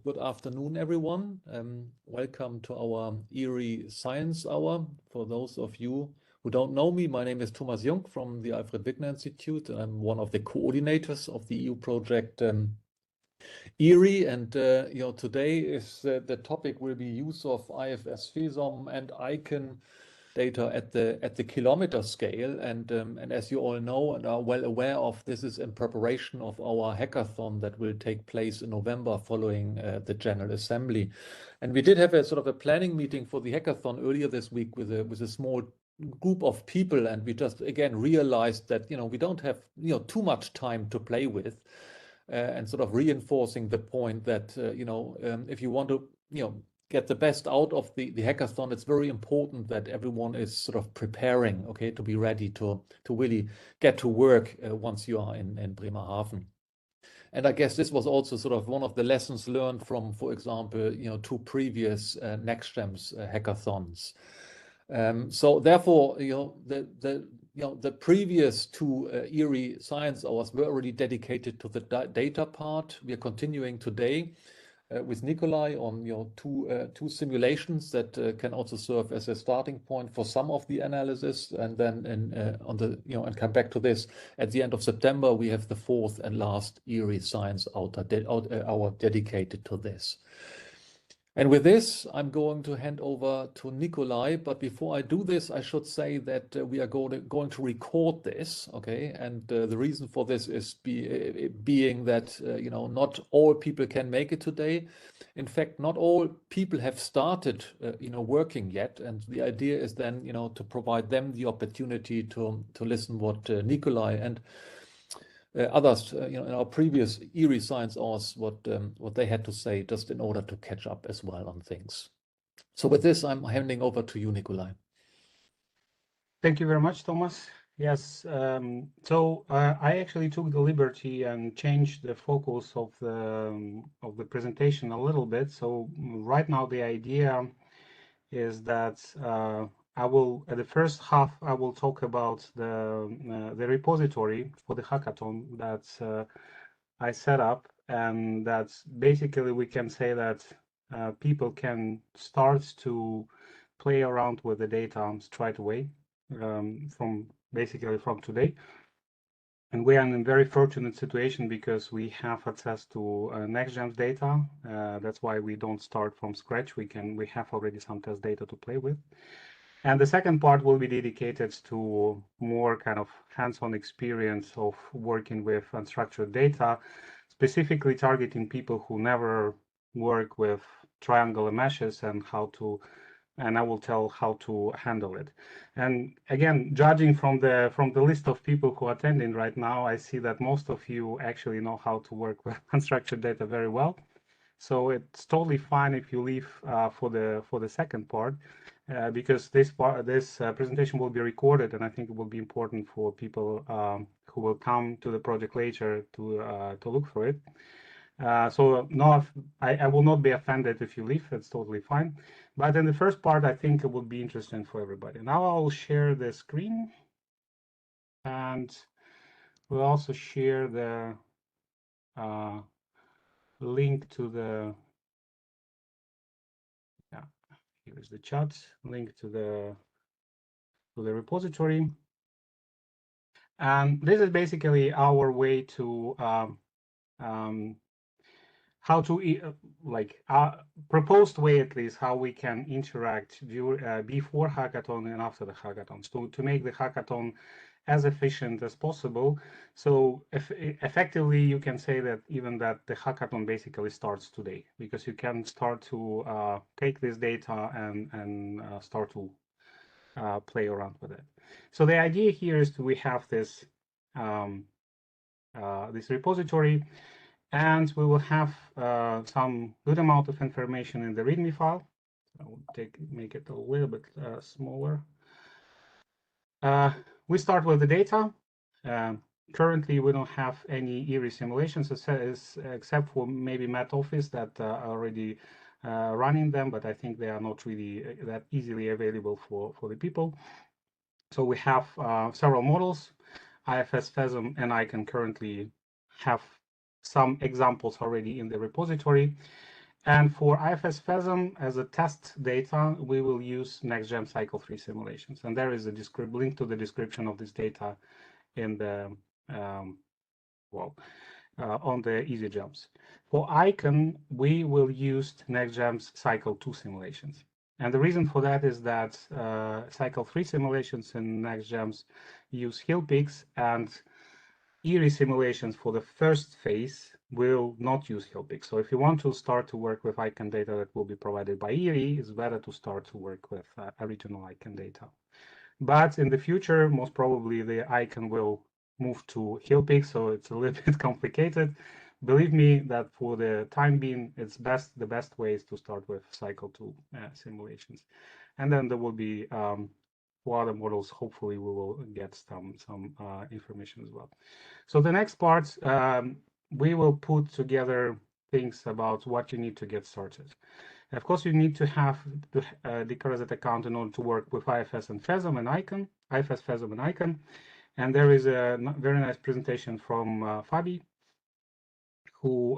good afternoon, everyone. Welcome to our EERIE Science Hour. For those of you who don't know me, my name is Thomas Jung from the Alfred Wigner Institute. I'm one of the coordinators of the EU project EERIE, and today is the topic will be use of IFS-FESOM and ICON data at the kilometer scale, and as you all know and are well aware of, this is in preparation of our hackathon that will take place in November following the General Assembly. And we did have a sort of a planning meeting for the hackathon earlier this week with a small group of people, and we just again realized that we don't have too much time to play with, and sort of reinforcing the point that if you want to get the best out of the hackathon, it's very important that everyone is sort of preparing, okay, to be ready to really get to work once you are in Bremerhaven. And I guess this was also sort of one of the lessons learned from, for example, two previous NextGEMS hackathons. So therefore, the previous two EERIE Science Hours were already dedicated to the data part. We are continuing today with Nikolay on two simulations that can also serve as a starting point for some of the analysis, and then and come back to this at the end of September. We have the fourth and last EERIE Science Hour dedicated to this. And with this, I'm going to hand over to Nikolay. But before I do this, I should say that we are going to record this, okay? And the reason for this is being that not all people can make it today. In fact, not all people have started working yet. And the idea is then to provide them the opportunity to listen what Nikolay and others in our previous EERIE Science Hours, what they had to say, just in order to catch up as well on things. So with this, I'm handing over to you, Nikolay. Thank you very much, Thomas. Yes, so I actually took the liberty and changed the focus of the presentation a little bit. So right now the idea is that I will, at the first half, I will talk about the repository for the hackathon that I set up, and that's basically, we can say that people can start to play around with the data straight away from today. And we are in a very fortunate situation because we have access to NextGEMS data. That's why we don't start from scratch. We have already some test data to play with. And the second part will be dedicated to more kind of hands-on experience of working with unstructured data, specifically targeting people who never work with triangular meshes and I will tell how to handle it. And again, judging from the list of people who are attending right now, I see that most of you actually know how to work with unstructured data very well. So it's totally fine if you leave for the second part, because this presentation will be recorded, and I think it will be important for people who will come to the project later to look for it. So no, I will not be offended if you leave. It's totally fine. But in the first part, I think it will be interesting for everybody. Now I'll share the screen, and we'll also share the link to the here's the chat link to the repository. And this is basically our way to how to proposed way, at least, how we can interact before hackathon and after the hackathon, so to make the hackathon as efficient as possible. So effectively, you can say that even that the hackathon basically starts today, because you can start to take this data and start to play around with it. So the idea here is we have this this repository, and we will have some good amount of information in the README file. I will make it a little bit smaller. We start with the data. Currently, we don't have any EERIE simulations except for maybe Met Office that are already running them, but I think they are not really that easily available for the people. So we have several models. IFS-FESOM and ICON currently have some examples already in the repository. And for IFS-FESOM as a test data, we will use NextGem cycle 3 simulations. And there is a link to the description of this data in the, on the EasyGEMs. For ICON, we will use NextGem's cycle 2 simulations. And the reason for that is that cycle 3 simulations in NextGEMs use hill peaks, and EERIE simulations for the first phase will not use hill peaks. So if you want to start to work with ICON data that will be provided by EERIE, it's better to start to work with original ICON data. But in the future, most probably the ICON will move to hill peaks, so it's a little bit complicated. Believe me that for the time being, it's the best way is to start with cycle 2 simulations. And then there will be for other models, hopefully we will get some information as well. So the next part, we will put together things about what you need to get started. Of course, you need to have the DKRZ account in order to work with IFS and FESOM and ICON, IFS, FESOM and ICON. And there is a very nice presentation from Fabi, who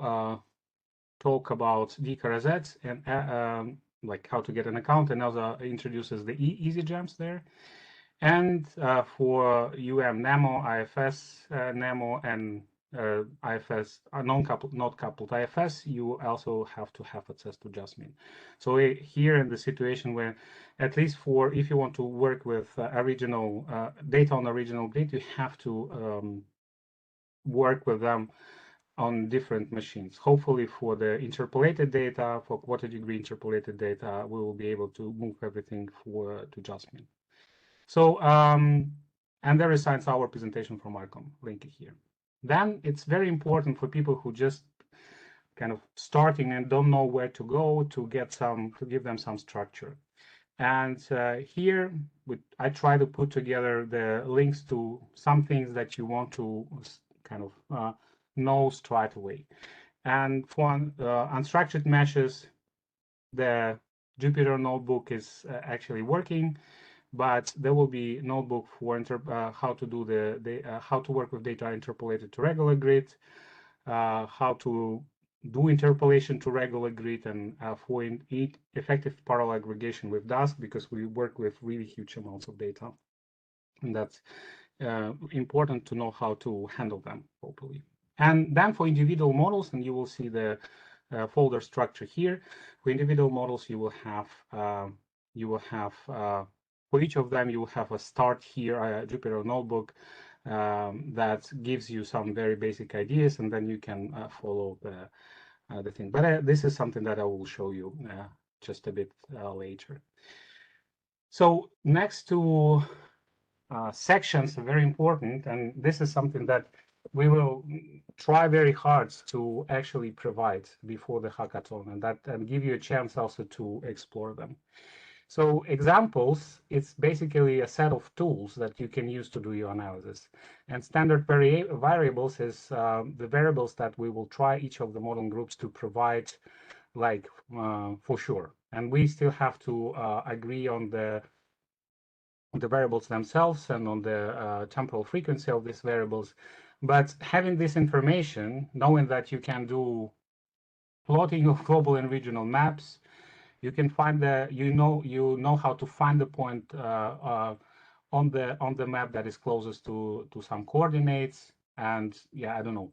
talk about DKRZ and like how to get an account, and also introduces the EasyGEMs there. And for NAMO, IFS NAMO, and IFS not coupled IFS, you also have to have access to Jasmine. So here in the situation where, at least for if you want to work with original data on original grid, you have to work with them on different machines. Hopefully for the interpolated data, for quarter degree interpolated data, we will be able to move everything to Jasmine. So, and there is Science Hour presentation from ICON, link here. Then it's very important for people who just kind of starting and don't know where to go to give them some structure. And here I try to put together the links to some things that you want to kind of know straight away. And for unstructured meshes, the Jupyter notebook is actually working, but there will be a notebook for how to do how to work with data interpolated to regular grid, how to do interpolation to regular grid, and for effective parallel aggregation with Dask, because we work with really huge amounts of data, and that's important to know how to handle them properly. And then for individual models, and you will see the folder structure here. For individual models, you will have for each of them, you will have a start here, a Jupyter notebook that gives you some very basic ideas, and then you can follow the thing. But this is something that I will show you just a bit later. So next to sections are very important, and this is something that we will try very hard to actually provide before the hackathon, and give you a chance also to explore them. So examples, it's basically a set of tools that you can use to do your analysis. And standard variables is the variables that we will try each of the model groups to provide, like for sure. And we still have to agree on the variables themselves and on the temporal frequency of these variables. But having this information, knowing that you can do plotting of global and regional maps, you can find you know how to find the point on the map that is closest to some coordinates, and yeah, I don't know.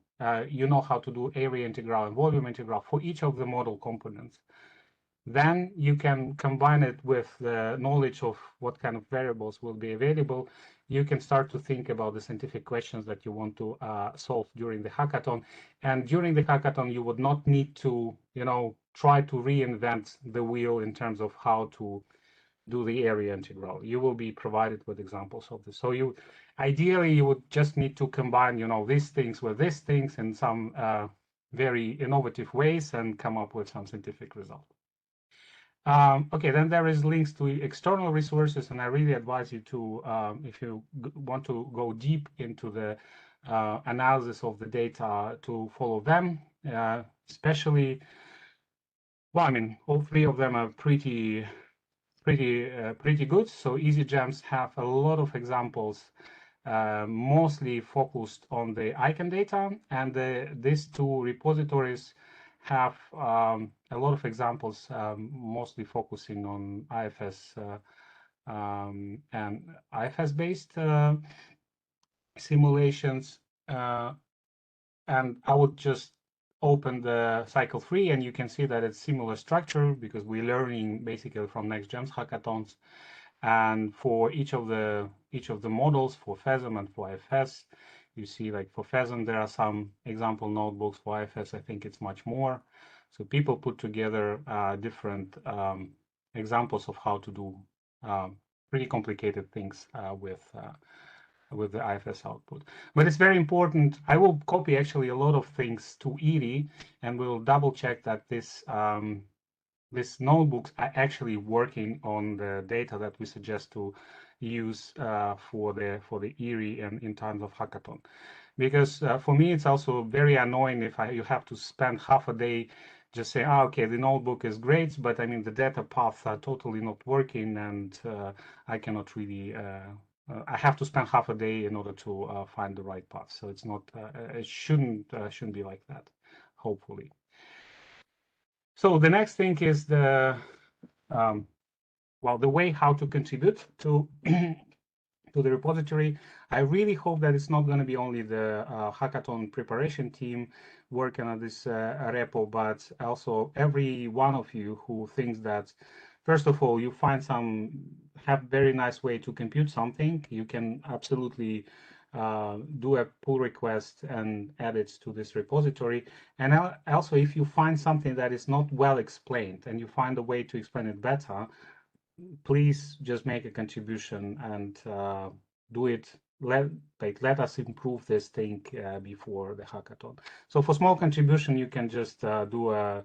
You know how to do area integral and volume integral for each of the model components. Then you can combine it with the knowledge of what kind of variables will be available. You can start to think about the scientific questions that you want to solve during the hackathon. And during the hackathon, you would not need to, try to reinvent the wheel in terms of how to do the area integral. You will be provided with examples of this. So ideally, you would just need to combine, these things with these things in some very innovative ways and come up with some scientific result. Okay, then there is links to external resources, and I really advise you to, if you want to go deep into the analysis of the data, to follow them, especially, well, I mean, all three of them are pretty good. So EasyGEMs have a lot of examples, mostly focused on the ICON data, and these two repositories have a lot of examples, mostly focusing on IFS and IFS-based simulations. And I would just open the cycle 3, and you can see that it's similar structure because we're learning basically from NextGEM's hackathons. And for each of the models, for FESOM and for IFS, you see, like for FESOM, there are some example notebooks. For IFS, I think it's much more. So people put together different examples of how to do pretty complicated things with the IFS output. But it's very important. I will copy actually a lot of things to EERIE, and we'll double check that these notebooks are actually working on the data that we suggest to use for the EERIE and in terms of hackathon. Because for me, it's also very annoying if you have to spend half a day just say, okay, the notebook is great, but I mean, the data paths are totally not working, and I cannot really, I have to spend half a day in order to find the right path. So it's not, it shouldn't be like that, hopefully. So the next thing is the way how to contribute to to the repository. I really hope that it's not going to be only the hackathon preparation team working on this repo, but also every one of you who thinks that, first of all, you have very nice way to compute something. You can absolutely do a pull request and add it to this repository. And also, if you find something that is not well explained and you find a way to explain it better, please just make a contribution and do it. Let us improve this thing before the hackathon. So for small contribution, you can just do a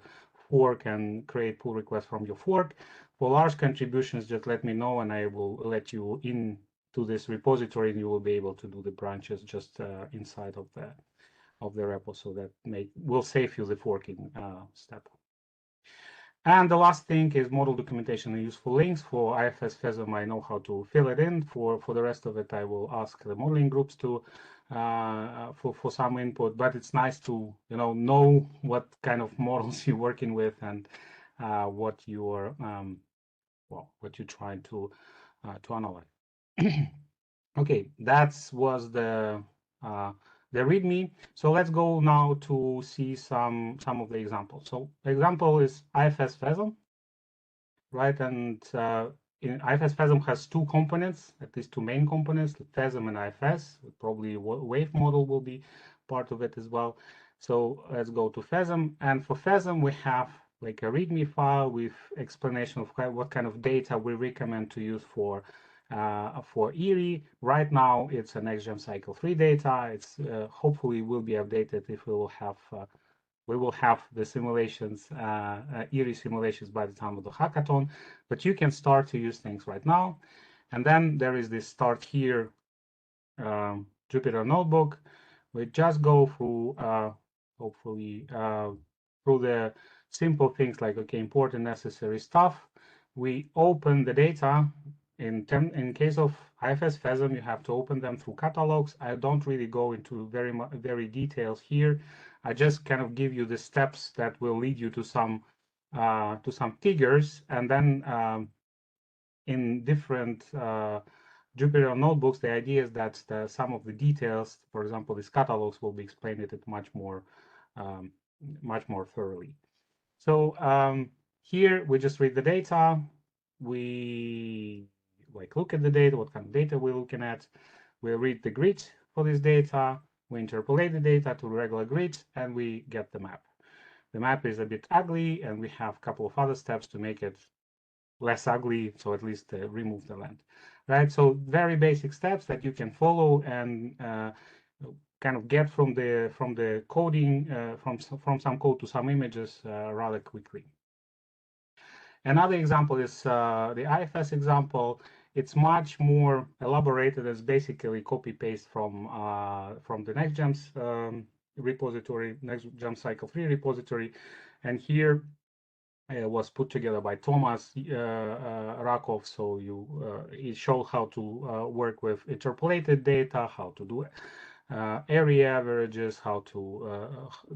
fork and create pull request from your fork. For large contributions, just let me know and I will let you in to this repository, and you will be able to do the branches just inside of the repo. So that will save you the forking step. And the last thing is model documentation and useful links. For IFS-FESOM, I know how to fill it in. For the rest of it, I will ask the modeling groups to for some input. But it's nice to know what kind of models you're working with and what you're what you're trying to analyze. Okay, that was the README. So let's go now to see some of the examples. So the example is IFS-FESOM, right? And in IFS-FESOM has two components, at least two main components, FESOM and IFS. Probably wave model will be part of it as well. So let's go to FESOM. And for FESOM, we have like a README file with explanation of what kind of data we recommend to use for EERIE. Right now, it's a NextGEM cycle 3 data. It's hopefully will be updated if we will have the simulations, EERIE simulations by the time of the hackathon. But you can start to use things right now. And then there is this start here Jupyter Notebook. We just go through hopefully through the simple things like important necessary stuff. We open the data. In case of IFS-FESOM, you have to open them through catalogs. I don't really go into very details here. I just kind of give you the steps that will lead you to some figures, and then in different Jupyter notebooks, the idea is that some of the details, for example, these catalogs, will be explained it much more thoroughly. So here we just read the data. We look at the data, what kind of data we're looking at. We read the grid for this data. We interpolate the data to regular grid, and we get the map. The map is a bit ugly, and we have a couple of other steps to make it less ugly, so at least remove the land, right? So very basic steps that you can follow and kind of get from the coding, from some code to some images rather quickly. Another example is the IFS example. It's much more elaborated. It's basically copy-paste from the NextGEM's repository, NextGEM Cycle 3 repository. And here it was put together by Thomas Rakov. So it showed how to work with interpolated data, how to do area averages, how to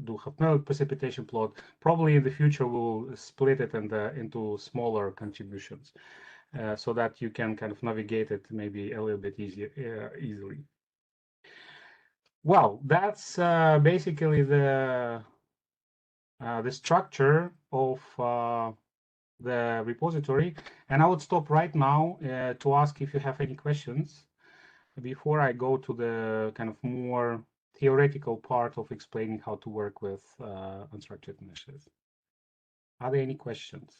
do half-melt precipitation plot. Probably in the future we'll split it into smaller contributions, so that you can kind of navigate it maybe a little bit easily. Well, that's basically the structure of the repository, and I would stop right now to ask if you have any questions before I go to the kind of more theoretical part of explaining how to work with unstructured meshes. Are there any questions?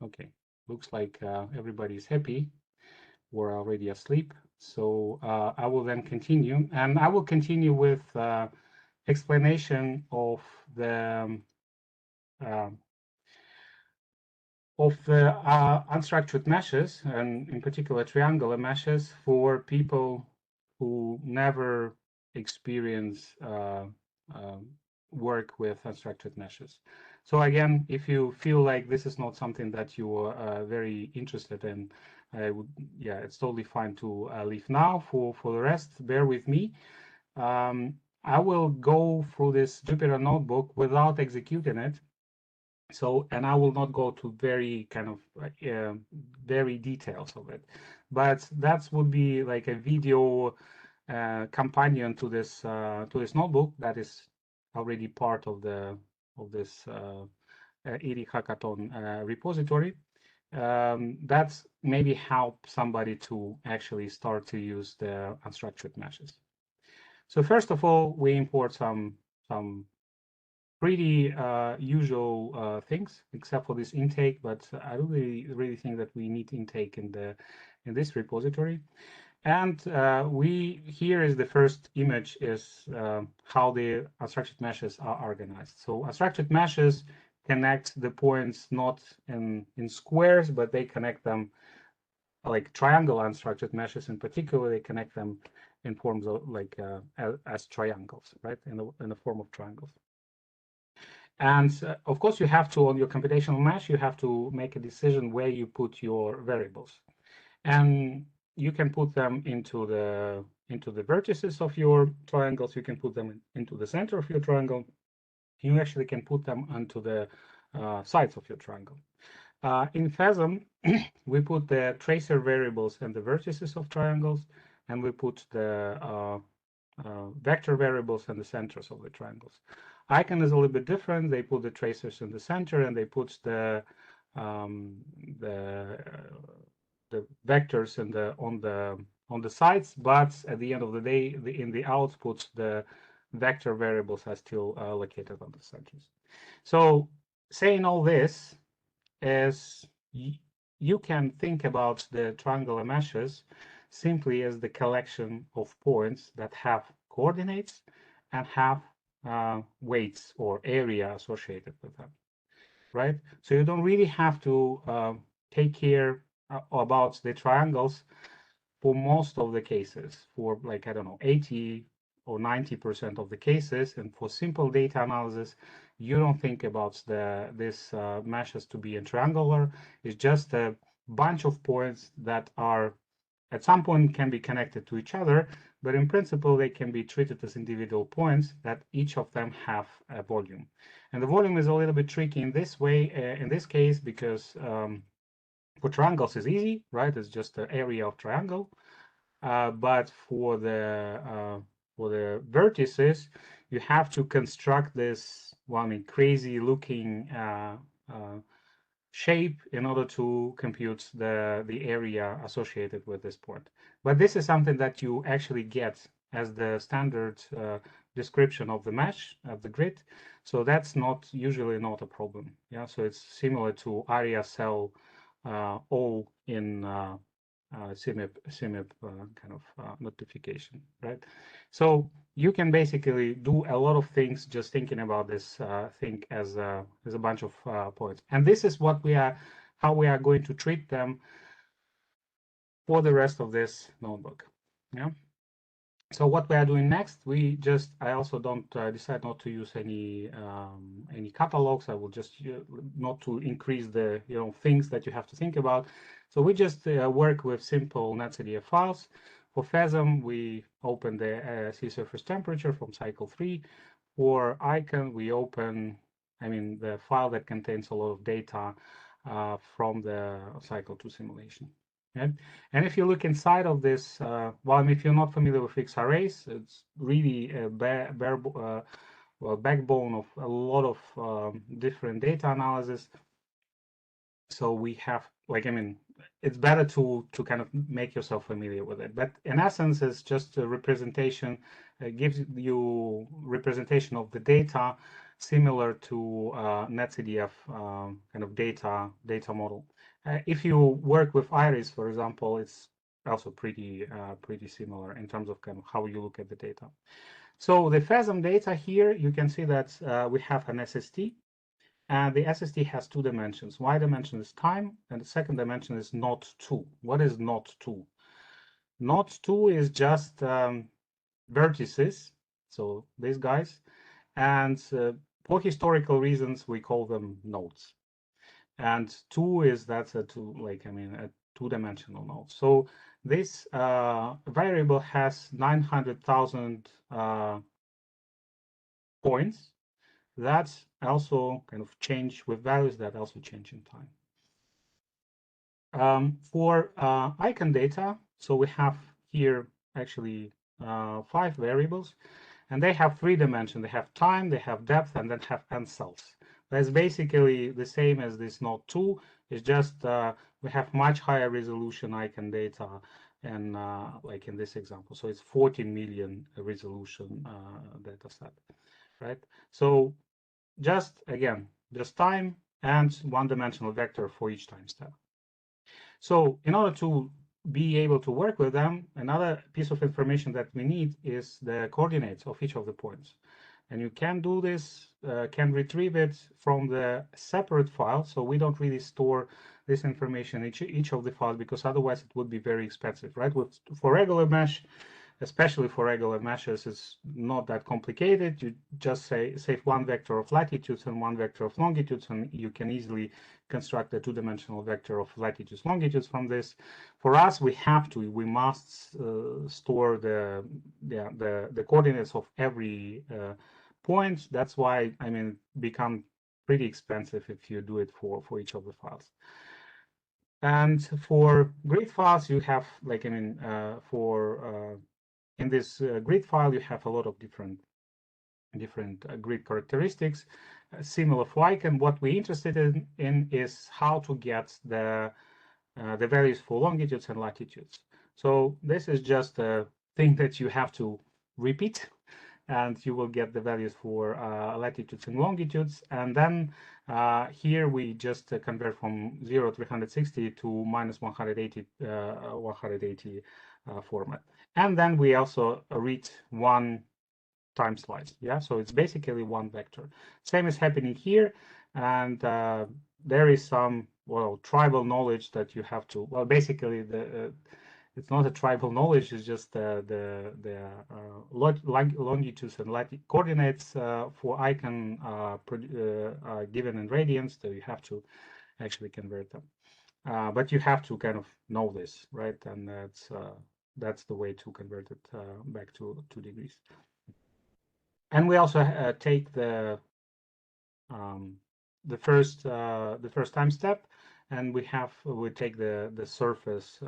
Okay, looks like everybody's happy. We're already asleep, so I will then continue, and I will continue with explanation of the unstructured meshes, and in particular triangular meshes, for people who never experience work with unstructured meshes. So again, if you feel like this is not something that you are very interested in, I would, yeah, it's totally fine to leave now. For the rest, bear with me. I will go through this Jupyter notebook without executing it. So, and I will not go to very kind of very details of it, but that would be like a video companion to this notebook that is already part of this EERIE Hackathon repository. That's maybe help somebody to actually start to use the unstructured meshes. So first of all, we import some pretty usual things, except for this intake, but I don't really think that we need intake in this repository. And here is the first image is how the unstructured meshes are organized. So unstructured meshes connect the points not in squares, but they connect them like triangle unstructured meshes in particular. They connect them in forms of like as triangles, right? In the form of triangles. And of course, you have to, on your computational mesh, you have to make a decision where you put your variables. And you can put them into the vertices of your triangles. You can put them into the center of your triangle. You actually can put them onto the sides of your triangle. In FESOM, we put the tracer variables and the vertices of triangles, and we put the vector variables and the centers of the triangles. ICON is a little bit different. They put the tracers in the center, and they put the vectors on the sides. But at the end of the day, in the output, the vector variables are still located on the centers. So saying all this is you can think about the triangular meshes simply as the collection of points that have coordinates and have weights or area associated with them, right? So you don't really have to take care about the triangles for most of the cases, for like, I don't know, 80 or 90% of the cases. And for simple data analysis, you don't think about this meshes to be a triangular. It's just a bunch of points that are at some point can be connected to each other, but in principle, they can be treated as individual points that each of them have a volume. And the volume is a little bit tricky in this way, in this case, because for triangles is easy, right? It's just the area of triangle. But for the vertices, you have to construct this, well, I mean, crazy looking shape in order to compute the area associated with this point. But this is something that you actually get as the standard description of the mesh, of the grid. So that's not usually not a problem. Yeah, so it's similar to ARIA cell all in CMIP kind of notification, right? So you can basically do a lot of things just thinking about this thing as a bunch of points. And this is what how we are going to treat them for the rest of this notebook. Yeah. So what we are doing next, I also don't decide not to use any catalogs. I will just not to increase the things that you have to think about. So we just work with simple netcdf files. For FESOM, we open the sea surface temperature from cycle 3. For ICON, we open, the file that contains a lot of data from the cycle 2 simulation. Okay? And if you look inside of this, well, if you're not familiar with fixed arrays, it's really a backbone of a lot of different data analysis. So we have, it's better to kind of make yourself familiar with it. But in essence, it's just a representation. It gives you representation of the data similar to netcdf kind of data model. If you work with IRIS, for example, it's also pretty similar in terms of kind of how you look at the data. So the FESOM data here, you can see that we have an SST. And the SST has 2 dimensions. One dimension is time, and the second dimension is not 2. What is not 2? Not 2 is just vertices, so these guys, and for historical reasons we call them nodes. And 2 is a 2-dimensional node. So this variable has 900,000 points. That's also kind of change with values that also change in time. For ICON data, so we have here actually 5 variables, and they have 3 dimensions. They have time, they have depth, and then have n cells. That's basically the same as this node 2. It's just we have much higher resolution ICON data, and like in this example, so it's 14 million resolution data set, right? So just time and 1-dimensional vector for each time step. So in order to be able to work with them, another piece of information that we need is the coordinates of each of the points. And you can do this, can retrieve it from the separate file. So we don't really store this information in each of the files, because otherwise it would be very expensive, right? For regular mesh, especially for regular meshes, it's not that complicated. You just save 1 vector of latitudes and 1 vector of longitudes, and you can easily construct a 2-dimensional vector of latitudes, longitudes from this. For us, we must store the coordinates of every point. That's why, it becomes pretty expensive if you do it for each of the files. And for grid files, you have in this grid file, you have a lot of different grid characteristics, similar for ICON. What we're interested in is how to get the values for longitudes and latitudes. So this is just a thing that you have to repeat, and you will get the values for latitudes and longitudes. And then here we just convert from 0 to 360 to -180 format. And then we also read 1 time slice. Yeah, so it's basically 1 vector. Same is happening here, and there is some tribal knowledge that you have to. Well, basically it's not a tribal knowledge. It's just the longitudes and latitude coordinates for ICON are given in radians, so you have to actually convert them. But you have to kind of know this, right? And that's the way to convert it back to 2 degrees. And we also take the first time step, and we take the surface,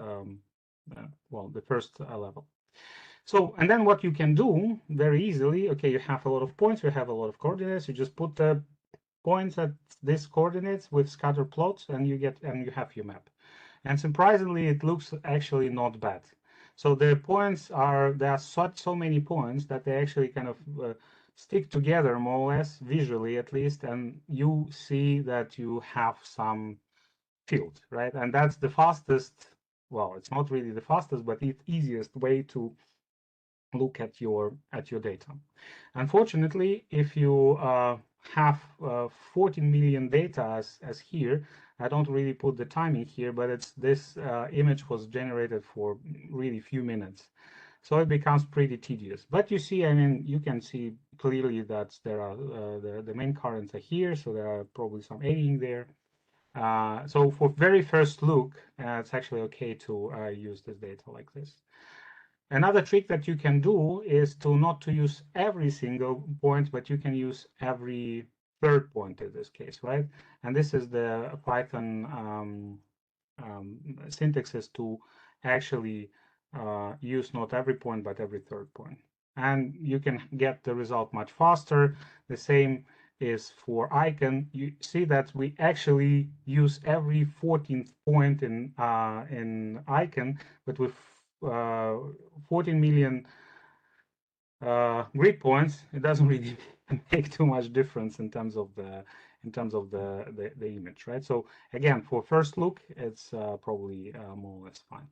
the first level. So, and then what you can do very easily, okay, you have a lot of points, you have a lot of coordinates, you just put the points at these coordinates with scatter plots, and you have your map. And surprisingly, it looks actually not bad. So the points there are so many points that they actually kind of stick together more or less, visually at least, and you see that you have some field, right? And that's the fastest, well, it's not really the fastest, but the easiest way to look at your data. Unfortunately, if you have 14 million data as here, I don't really put the timing here, but this image was generated for really few minutes. So it becomes pretty tedious. But you see, I mean, you can see clearly that there are the main currents are here, so there are probably some aging there. So for very first look, it's actually okay to use this data like this. Another trick that you can do is to not to use every single point, but you can use every third point in this case, right? And this is the Python syntax is to actually use not every point, but every third point. And you can get the result much faster. The same is for icon. You see that we actually use every 14th point in icon, but with 14 million grid points, it doesn't really make too much difference in terms of the image, right? So again, for first look, it's probably more or less fine.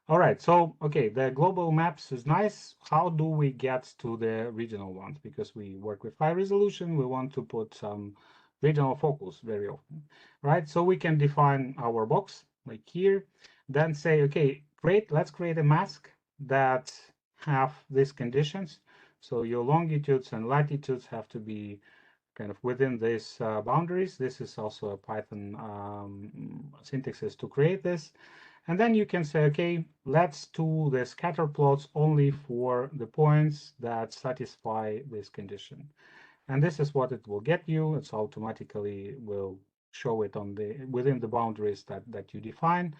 All right, so okay, the global maps is nice. How do we get to the regional ones? Because we work with high resolution, we want to put some regional focus very often, right? So we can define our box like here, then say, okay, great, let's create a mask that have these conditions. So your longitudes and latitudes have to be kind of within these boundaries. This is also a Python syntax to create this. And then you can say, okay, let's do the scatter plots only for the points that satisfy this condition. And this is what it will get you. It's automatically will show it on the within the boundaries that you define.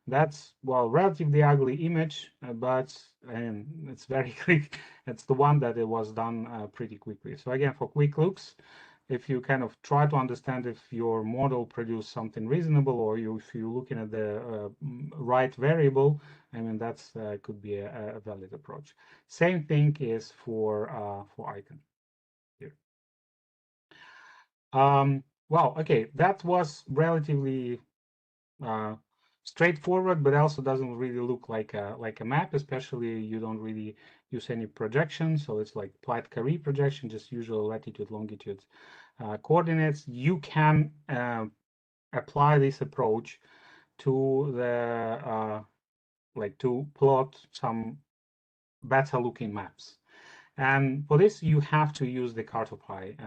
That's, well, relatively ugly image, but it's very quick. It's the one that it was done pretty quickly. So again, for quick looks, if you kind of try to understand if your model produced something reasonable, or if you're looking at the right variable, I mean, that's could be a valid approach. Same thing is for icon here. Well, okay, that was relatively straightforward, but also doesn't really look like a map. Especially you don't really use any projection, so it's like applied CARI projection, just usual latitude, longitude coordinates. You can apply this approach to the like to plot some better looking maps. And for this, you have to use the CartoPi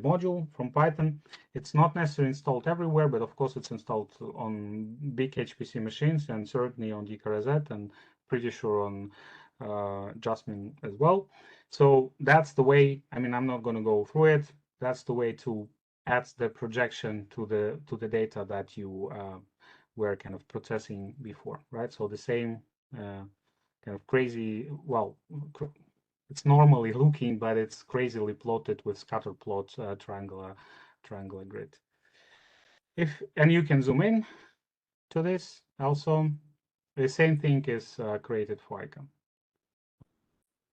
module from Python. It's not necessarily installed everywhere, but of course it's installed on big HPC machines and certainly on UKRI and pretty sure on Jasmine as well. So that's the way. I mean, I'm not going to go through it. That's the way to add the projection to the data that you were kind of processing before, right? So the same kind of crazy, well, it's normally looking, but it's crazily plotted with scatter plot triangular grid. And you can zoom in to this also. The same thing is created for icon.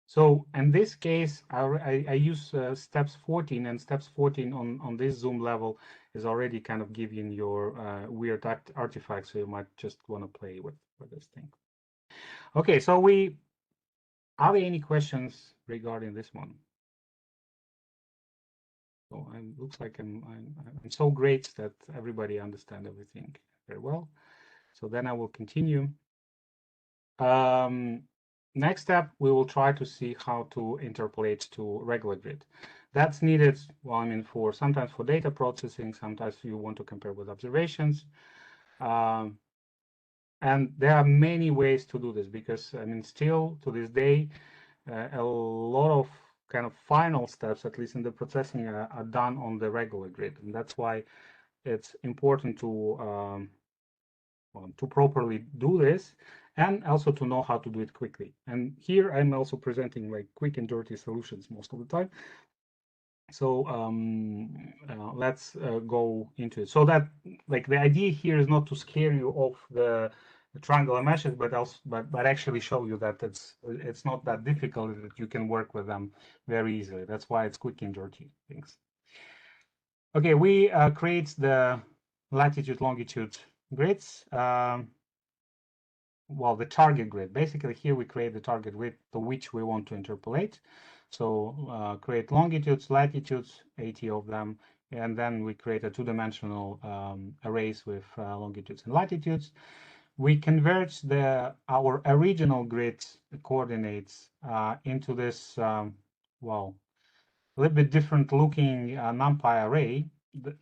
So in this case, I use steps 14, and steps 14 on this zoom level is already kind of giving your weird artifacts, so you might just want to play with this thing. Okay, so are there any questions regarding this one? So it looks like I'm so great that everybody understands everything very well. So then I will continue. Next step, we will try to see how to interpolate to regular grid. That's needed, well, I mean, for sometimes for data processing, sometimes you want to compare with observations. And there are many ways to do this, because I mean, still to this day, a lot of kind of final steps, at least in the processing, are done on the regular grid, and that's why it's important to properly do this, and also to know how to do it quickly. And here I'm also presenting like quick and dirty solutions most of the time. So let's go into it. So that, like, the idea here is not to scare you off the triangular meshes, but actually show you that it's not that difficult, that you can work with them very easily. That's why it's quick and dirty things. Okay, we create the latitude, longitude grids. Well, the target grid. Basically, here we create the target grid to which we want to interpolate. So create longitudes, latitudes, 80 of them, and then we create a two-dimensional arrays with longitudes and latitudes. we converge our original grid coordinates into this, well, a little bit different looking NumPy array.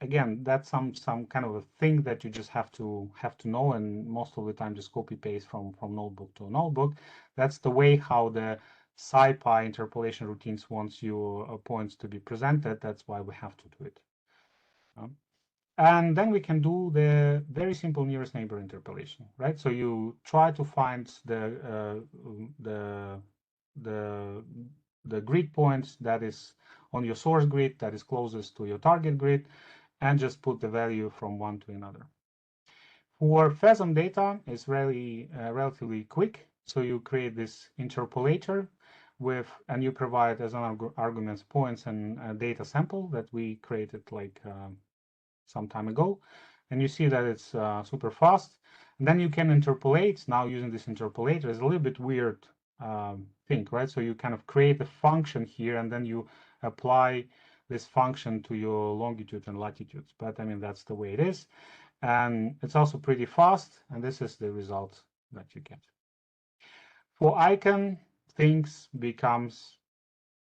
Again, that's some kind of a thing that you just have to know, and most of the time just copy paste from notebook to notebook. That's the way how the SciPy interpolation routines wants your points to be presented. That's why we have to do it. And then we can do the very simple nearest neighbor interpolation, right? So you try to find the grid points that is on your source grid that is closest to your target grid, and just put the value from one to another. For FESOM data, it's really relatively quick. So you create this interpolator with, and you provide as an arguments points and a data sample that we created like some time ago, and you see that it's super fast. And then you can interpolate. Now using this interpolator is a little bit weird thing, right? So you kind of create a function here, and then you apply this function to your longitude and latitudes. But I mean, that's the way it is. And it's also pretty fast, and this is the result that you get. For ICON, things becomes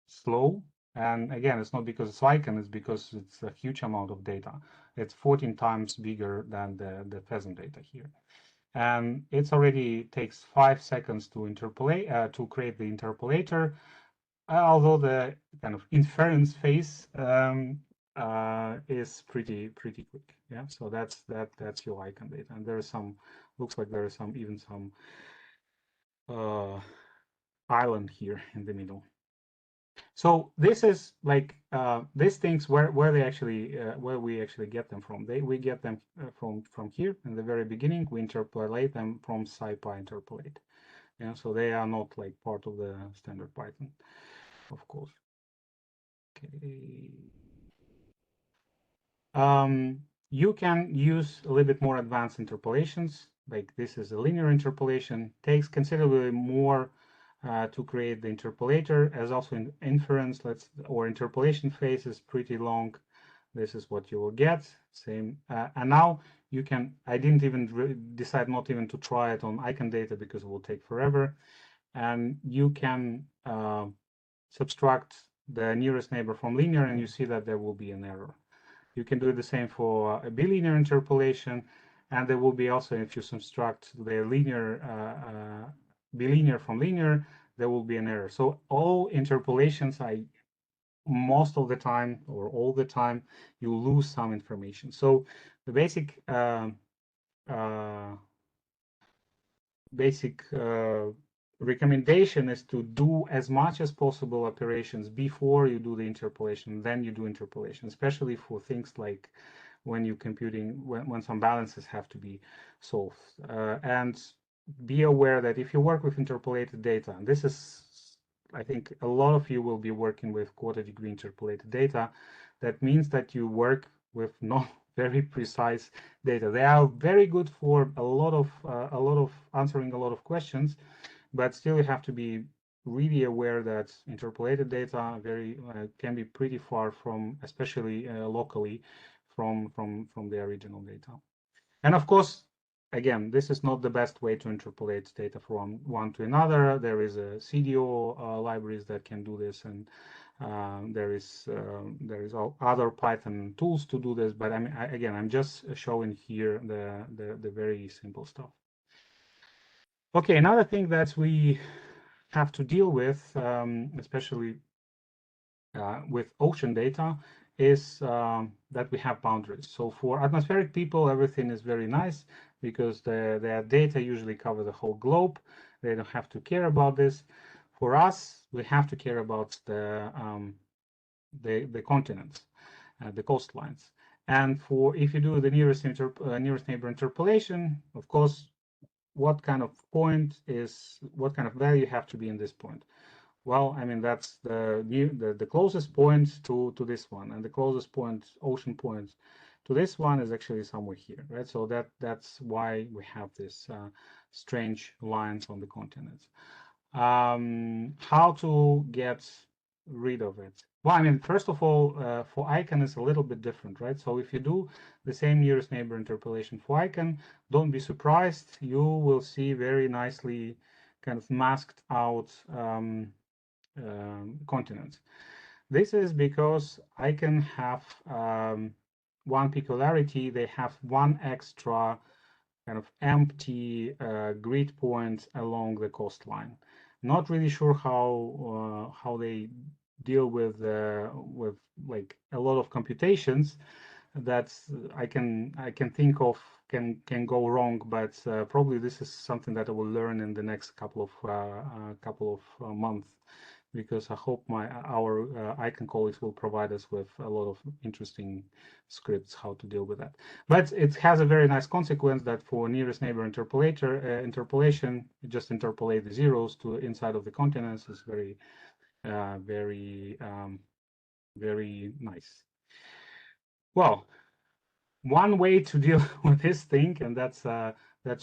slow. And again, it's not because it's ICON, it's because it's a huge amount of data. It's 14 times bigger than the FESOM data here. And it already takes 5 seconds to interpolate, to create the interpolator, although the kind of inference phase is pretty quick. Yeah, so that's your ICON data. And there is some, looks like there is some, even some island here in the middle. So this is like these things where they actually where we actually get them from. We get them from here in the very beginning. We interpolate them from SciPy interpolate. Yeah, so they are not like part of the standard Python, of course. Okay. You can use a little bit more advanced interpolations. Like this is a linear interpolation. Takes considerably more to create the interpolator, as also in inference. Or interpolation phase is pretty long. This is what you will get. Same. And now you can. I didn't even decide not even to try it on ICON data because it will take forever. And you can subtract the nearest neighbor from linear, and you see that there will be an error. You can do the same for a bilinear interpolation, and there will be also, if you subtract the linear bilinear from linear, there will be an error. So all interpolations, most of the time or all the time, you lose some information. So the basic recommendation is to do as much as possible operations before you do the interpolation, then you do interpolation, especially for things like when you're computing, when some balances have to be solved. And be aware that if you work with interpolated data, and this is, I think a lot of you will be working with quarter-degree interpolated data, that means that you work with not very precise data. They are very good for a lot of answering a lot of questions, but still you have to be really aware that interpolated data can be pretty far from, especially locally, from the original data. And of course, again, this is not the best way to interpolate data from one to another. There is a CDO libraries that can do this, and there is other Python tools to do this. But I mean, again, I'm just showing here the very simple stuff. Okay, another thing that we have to deal with, especially with ocean data, is that we have boundaries. So for atmospheric people, everything is very nice because their data usually cover the whole globe. They don't have to care about this. For us, we have to care about the continents, the coastlines. And if you do the nearest neighbor interpolation, of course, what kind of value have to be in this point? Well, I mean, that's the closest point to this one, and the closest point, ocean point, to this one is actually somewhere here, right? So that's why we have this strange lines on the continents. How to get rid of it? Well, I mean, first of all, for ICON is a little bit different, right? So if you do the same nearest neighbor interpolation for ICON, don't be surprised. You will see very nicely kind of masked out continents. This is because ICON have one peculiarity. They have one extra kind of empty grid point along the coastline. Not really sure how they deal with like a lot of computations that I can think of can go wrong, but probably this is something that I will learn in the next couple of months, because I hope our ICON colleagues will provide us with a lot of interesting scripts how to deal with that. But it has a very nice consequence that for nearest neighbor interpolation, you just interpolate the zeros to inside of the continents. Is very very nice. Well, one way to deal with this thing, and that's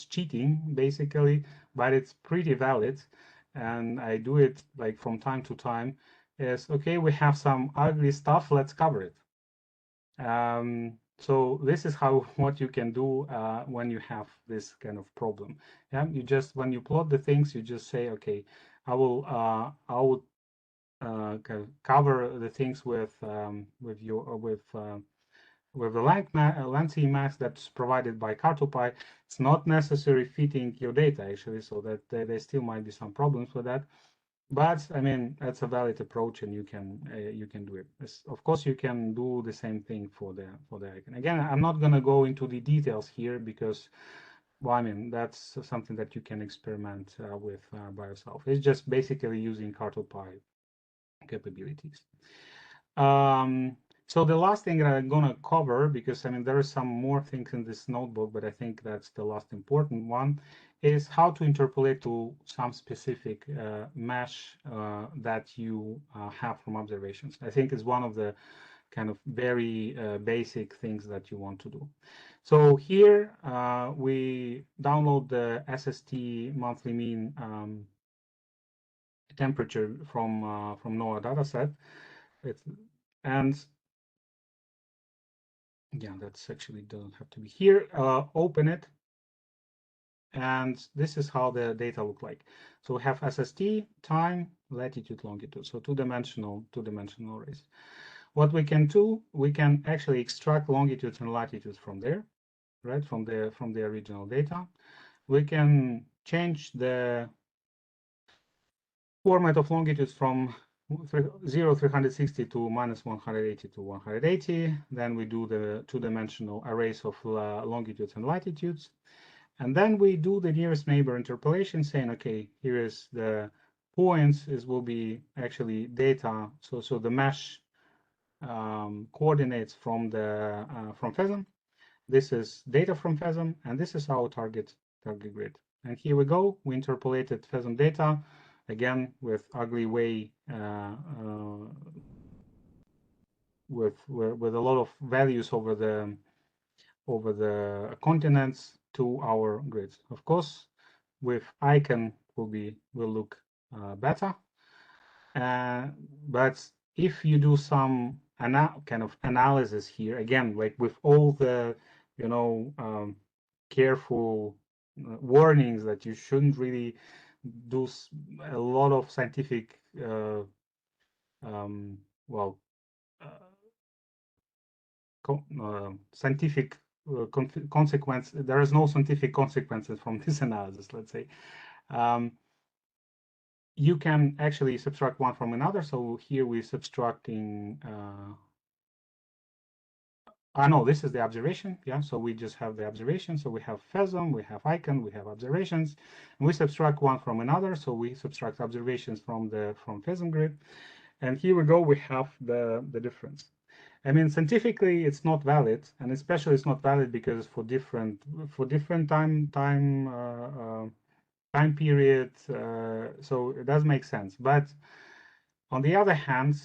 cheating basically, but it's pretty valid, and I do it like from time to time, is okay, we have some ugly stuff, let's cover it. So this is what you can do when you have this kind of problem. Yeah, you just, when you plot the things, you just say, okay, I will kind of cover the things with the lengthy mask that's provided by CartoPi. It's not necessarily fitting your data actually, so that there still might be some problems with that. But I mean, that's a valid approach, and you can do it. Of course, you can do the same thing for the icon. Again, I'm not going to go into the details here because, well, I mean, that's something that you can experiment with by yourself. It's just basically using CartoPi capabilities. So the last thing that I'm going to cover, because I mean, there are some more things in this notebook, but I think that's the last important one, is how to interpolate to some specific mesh that you have from observations. I think is one of the kind of very basic things that you want to do. So here we download the SST monthly mean temperature from NOAA dataset. And yeah, that's actually doesn't have to be here. Open it, and this is how the data look like. So we have SST, time, latitude, longitude, so two-dimensional arrays. What we can do, we can actually extract longitudes and latitudes from there, right, from the original data. We can change the format of longitudes from 360 to -180 to 180. Then we do the two-dimensional arrays of longitudes and latitudes. And then we do the nearest neighbor interpolation, saying, okay, here is the points, will be actually data. So the mesh coordinates from FESOM. This is data from FESOM, and this is our target grid. And here we go. We interpolated FESOM data again with ugly way, with a lot of values over the continents to our grids. Of course, with ICON will look better, but if you do some kind of analysis here, again, like with all the careful warnings that you shouldn't really do a lot of scientific scientific consequence. There is no scientific consequences from this analysis, let's say. You can actually subtract one from another. So here we're subtracting no, this is the observation. Yeah, so we just have the observation. So we have FESOM, we have ICON, we have observations, and we subtract one from another. So we subtract observations from FESOM grid, and here we go. We have the difference. I mean, scientifically, it's not valid, and especially it's not valid because for different time period. So it does make sense, but on the other hand,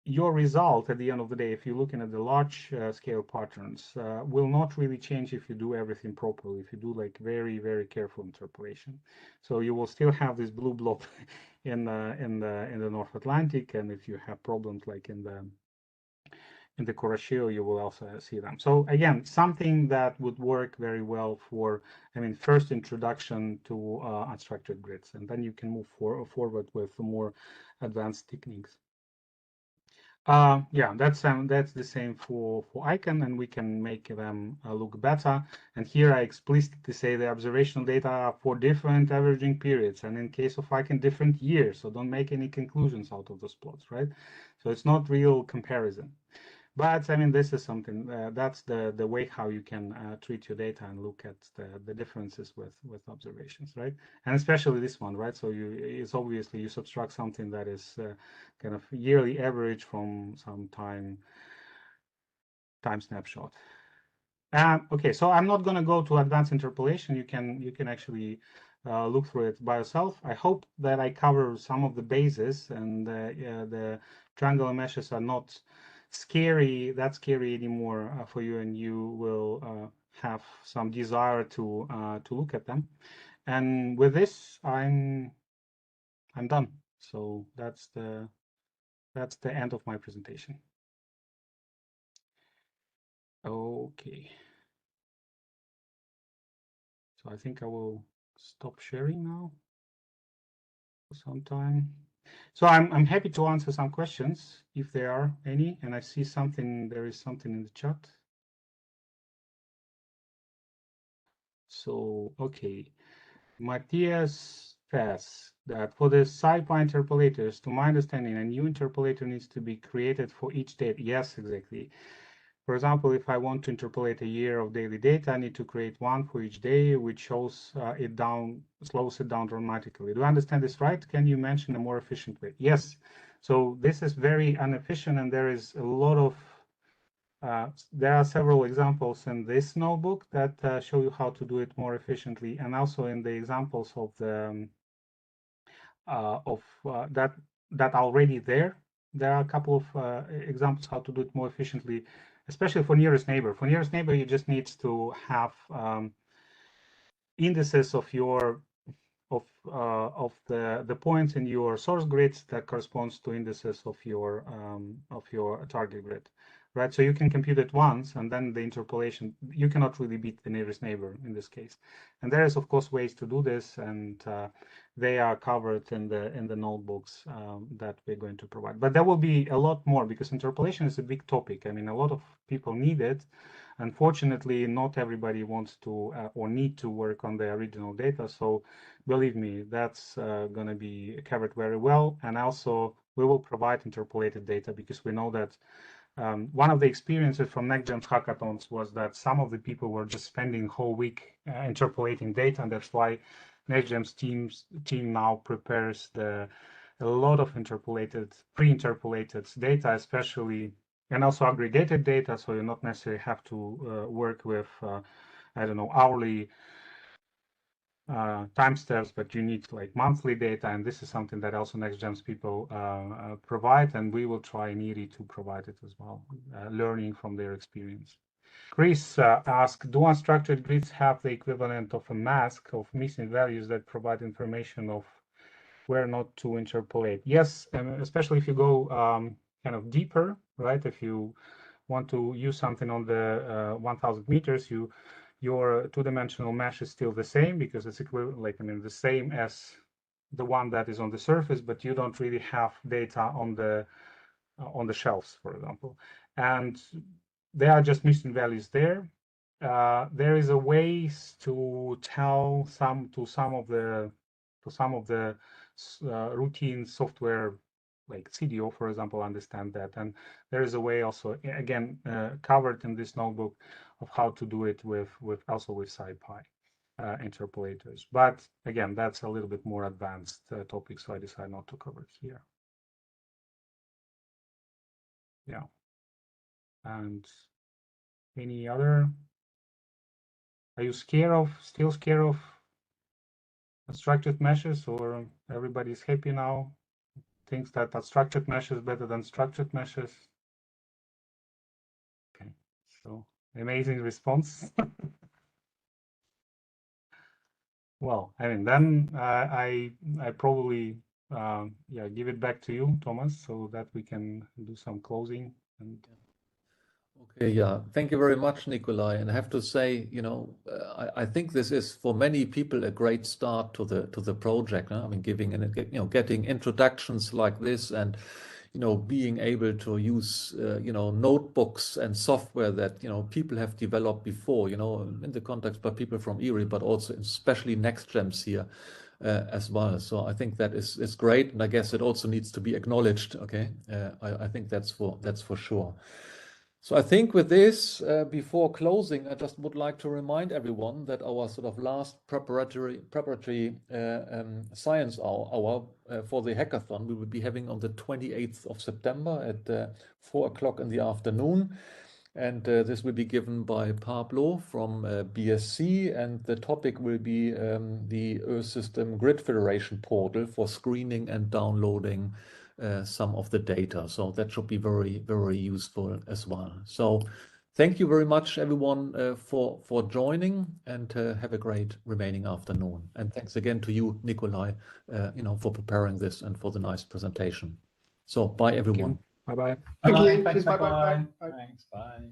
your result at the end of the day, if you're looking at the large scale patterns, will not really change if you do everything properly, if you do like very, very careful interpolation. So you will still have this blue blob in the North Atlantic, and if you have problems like in the Kuroshio, you will also see them. So again, something that would work very well for, I mean, first introduction to unstructured grids, and then you can move forward with more advanced techniques. Yeah, that's the same for ICON, and we can make them look better. And here I explicitly say the observational data are for different averaging periods, and in case of ICON, different years. So don't make any conclusions out of those plots, right? So it's not real comparison. But I mean, this is something that's the way how you can treat your data and look at the differences with observations, right? And especially this one, right? So it's obviously you subtract something that is kind of yearly average from some time snapshot. Okay, so I'm not going to go to advanced interpolation. You can actually look through it by yourself. I hope that I cover some of the bases, and the triangular meshes are not scary anymore for you, and you will have some desire to look at them. And with this, I'm done. So that's the end of my presentation. Okay. So I think I will stop sharing now for some time. So I'm happy to answer some questions if there are any, and I see there is something in the chat. So, okay. Matthias says that for the SciPy interpolators, to my understanding, a new interpolator needs to be created for each date. Yes, exactly. For example, if I want to interpolate a year of daily data, I need to create one for each day, which slows it down dramatically. Do I understand this right? Can you mention a more efficient way? Yes. So this is very inefficient, and there is a lot of there are several examples in this notebook that show you how to do it more efficiently, and also in the examples of the that are already there. There are a couple of examples how to do it more efficiently, especially for nearest neighbor. For nearest neighbor, you just need to have indices of your of the points in your source grids that corresponds to indices of your target grid, right? So you can compute it once, and then the interpolation, you cannot really beat the nearest neighbor in this case. And there is of course ways to do this, and they are covered in the notebooks that we're going to provide. But there will be a lot more, because interpolation is a big topic. I mean, a lot of people need it. Unfortunately, not everybody wants to or need to work on the original data. So believe me, that's going to be covered very well. And also, we will provide interpolated data, because we know that one of the experiences from NextGen's hackathons was that some of the people were just spending the whole week interpolating data, and that's why NextGen's team now prepares a lot of pre-interpolated data, especially, and also aggregated data, so you not necessarily have to work with, I don't know, hourly time steps, but you need like monthly data, and this is something that also NextGen's people provide, and we will try in EERIE to provide it as well, learning from their experience. Chris asked, do unstructured grids have the equivalent of a mask of missing values that provide information of where not to interpolate? Yes, and especially if you go kind of deeper, right? If you want to use something on the 1000 meters, your two-dimensional mesh is still the same, because it's equivalent, like, I mean, the same as the one that is on the surface, but you don't really have data on the shelves, for example, and there are just missing values there. There is a ways to tell some of the routine software, like CDO, for example, understand that. And there is a way also, again, covered in this notebook, of how to do it with SciPy interpolators. But again, that's a little bit more advanced topic, so I decided not to cover it here. Yeah. And any other? Are you still scared of unstructured meshes, or everybody's happy now? thinks that unstructured mesh is better than structured meshes. Okay, so amazing response. Well, I mean, then I probably give it back to you, Thomas, so that we can do some closing. And okay, yeah, thank you very much, Nikolay. And I have to say, I think this is for many people a great start to the project. Huh? I mean, getting introductions like this, and being able to use notebooks and software that people have developed before, in the context by people from EERIE, but also especially NextGems here as well. So I think that is great, and I guess it also needs to be acknowledged. Okay, I think that's for sure. So I think with this, before closing, I just would like to remind everyone that our sort of last preparatory science hour for the hackathon we will be having on the 28th of September at 4 o'clock in the afternoon. And this will be given by Pablo from BSc, and the topic will be the Earth System Grid Federation portal for screening and downloading some of the data. So that should be very, very useful as well. So thank you very much, everyone, for joining, and have a great remaining afternoon. And thanks again to you, Nikolay, for preparing this and for the nice presentation. So bye, everyone. bye-bye. Thank you. Thanks, Bye-bye. Nikolay. Bye. Thanks. Bye.